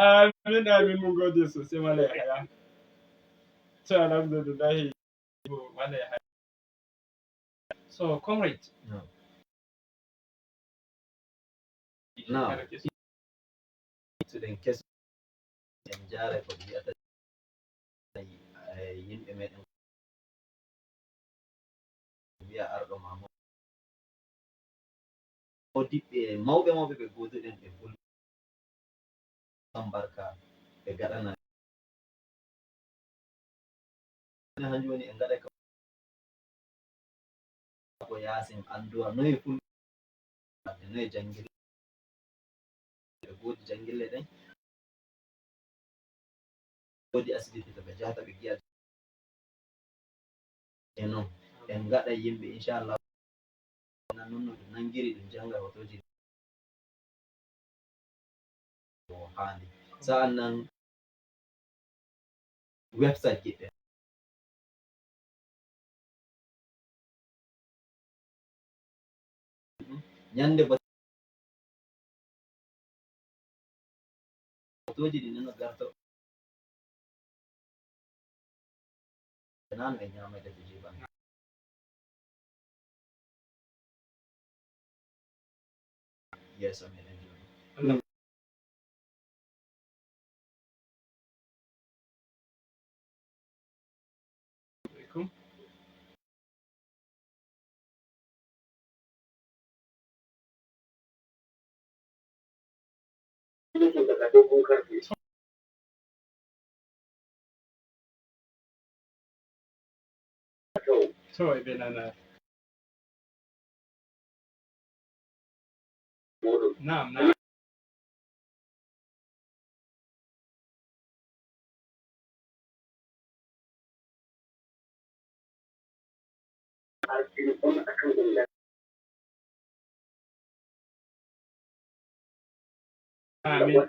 amin mun gode sosai Malam Yahaya. To alhamdulillah Malam Yahaya. So comrade. No. Now, to the case in Jara for the other yin emetin biya arɗo mamo o diɓɓe mawɓe ɓe goduɗen ɓe bul barka ɓe gaɗana hanjum woni en gaɗa ko yasin anduwa noye fulɓe noye jangille ɓe godi jangille ɗen godi asibiti to ɓe jahata ɓe giya e non en gaɗa yimɓe inchallah non no ɗum nangiri ɗum janga hotoji ko handi sa'an nan website giɗɗe nyande ba hotoji ɗi nana garta nan ɓe nyamata ɓe jiban yeso meɗen joni So ɓe nana. Na'am na'am. Amin.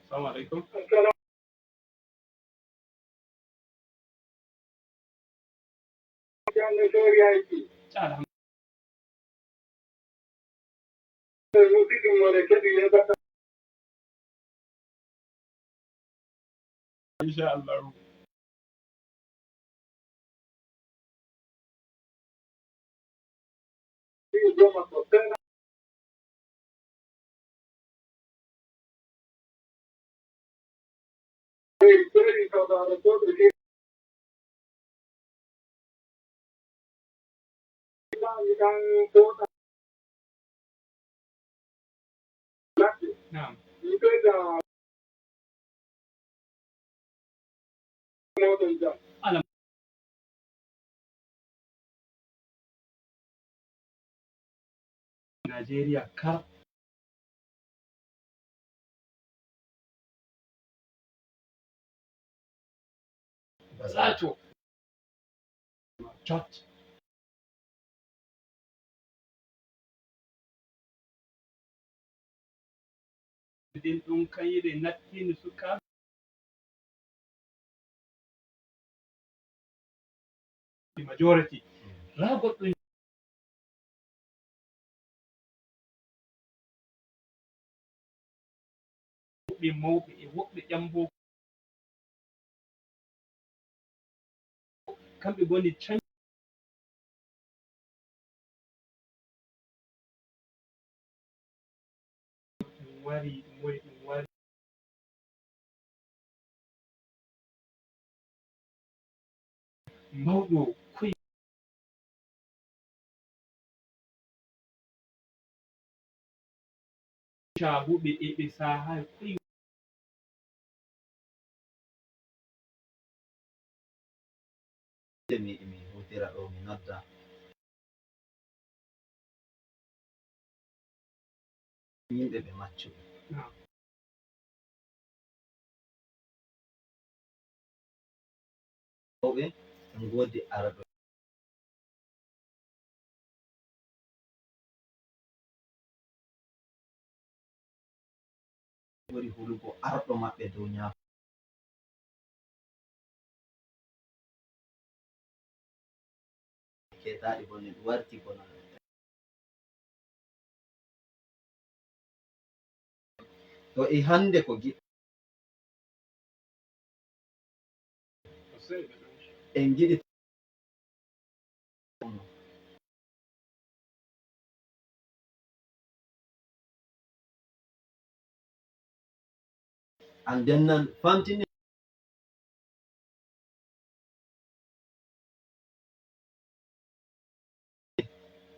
Assalamu alaikum. Insha Allah. Na'am. Alam. Najeriya kar Zato Chot din ɗum kayre nattini suka majority ra goɗɗo woɓɓe mawɓe e woɓɓe ƴambo kamɓe goni can wari mawɗo koye cahuɓe e ɓe sahay koye mi hutira ɗo mi nodda yimɓe ɓe maccuɓe. Rewɓe en godi arɗo ɓuri hulugo arɗo maɓɓe dow nyaako ketaɗi bone ɗum warti bono to e hande ko giɗɗo en giɗi an dennan famtini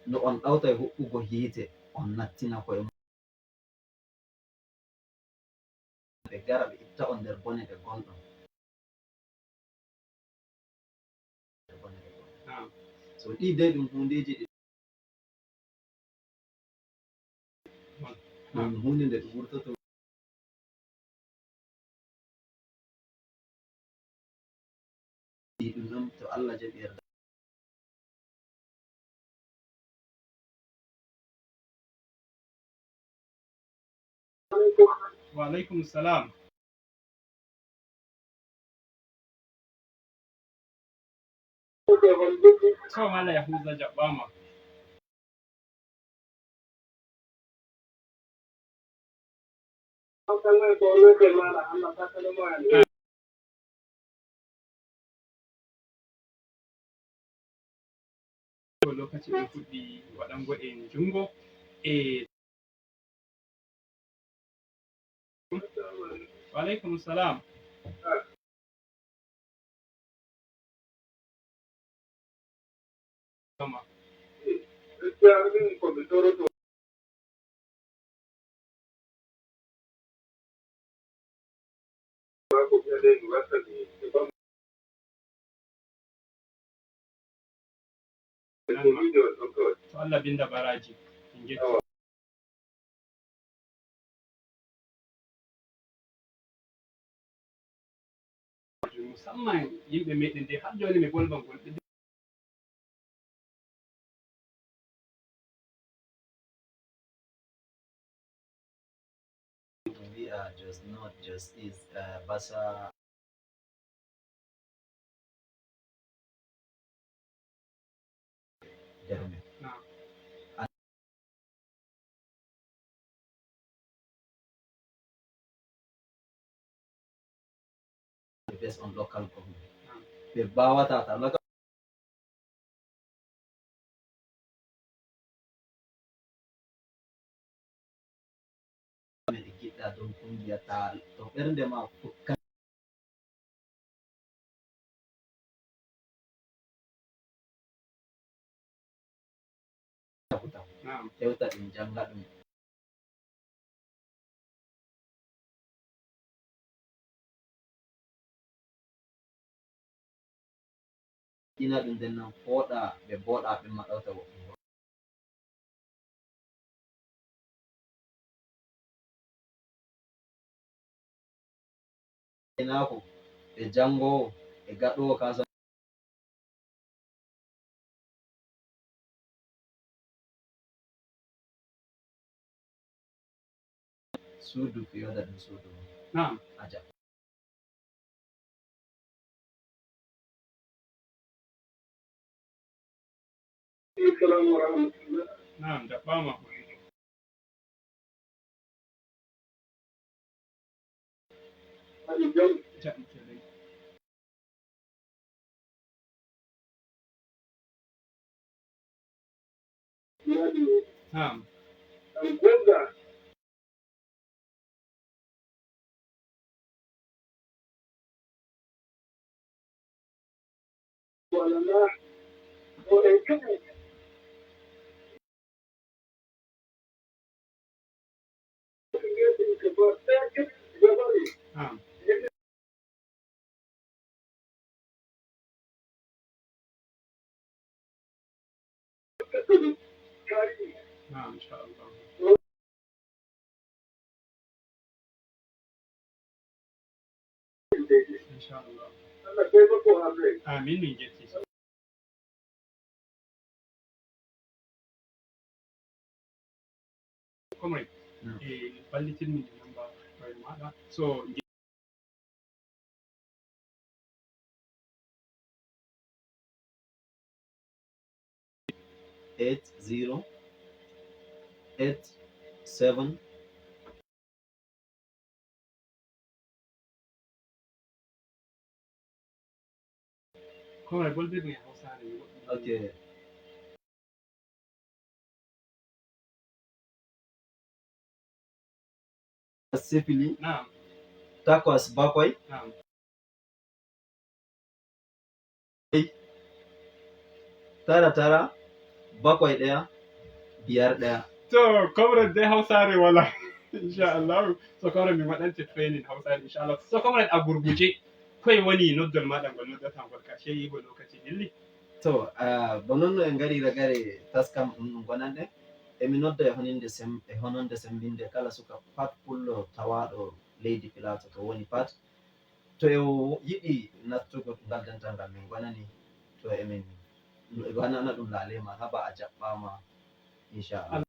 no on ɗawta e huɓɓugo hiite on nattina koye ɓe gara ɓe itta on nder bone ɓe gonɗon so ɗi dai ɗum hundeji ɗi ɗum hunde nde ɗum wurtoto ɗum ɗon to Allah jaɓi yerda wa alaikum salam. To mala Yahuza jaɓɓama. Lokaci ɓe fuɗɗi waɗango en jungo wa alaikum salam. To Allah binda baraji en getti musamman yimɓe meɗen de har joni mi bolban gonɗe we are just not just is basa derme based on local government ɓe bawata ta local ɓe giɗɗa dow kungiya ta to ɓernde ma fukka hewta ɗum janga ɗum ina ɗum nden nan fooɗa ɓe boɗa ɓe maɗawta woɗɗugo inako ɓe jangowo ɓe gaɗowo kasa suudu fiyoda ɗum suudu aja na'am jaɓɓama na'am na'am na'am insha Allah inchallah. Amin min jetti. Comrade, ballitin min number by maɗa. So 8087. comrade bolbe mai Hausa ne. Okay. Sifili Na'am, takwas bakwai na'am. tara tara bakwai ɗaya biyar ɗaya. To comrade dai Hausa ne wala. Inshallah. So comrade mi waɗance training Hausa ne inshallah. So comrade a gurguje kai wani noddol maɗa ngol noddatan gol karshe yigo lokaci dilli. To bononno en garira gare taskam ɗum gonanɗe emi nodda e hononde sembinde kala suka pat pullo tawaɗo leydi Pilato to woni pat to e yiɗi nattugo ngal dental ngal min gonani to emin wanana ɗum laalema haba a jaɓɓama inchallah.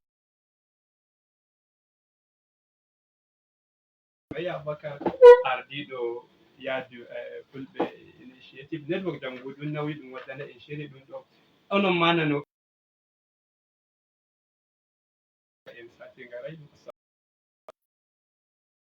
Abubakar ardiɗo yaadu fulɓe initiative network jango ɗum nawi ɗum waɗana en shiri ɗum ɗo onon manano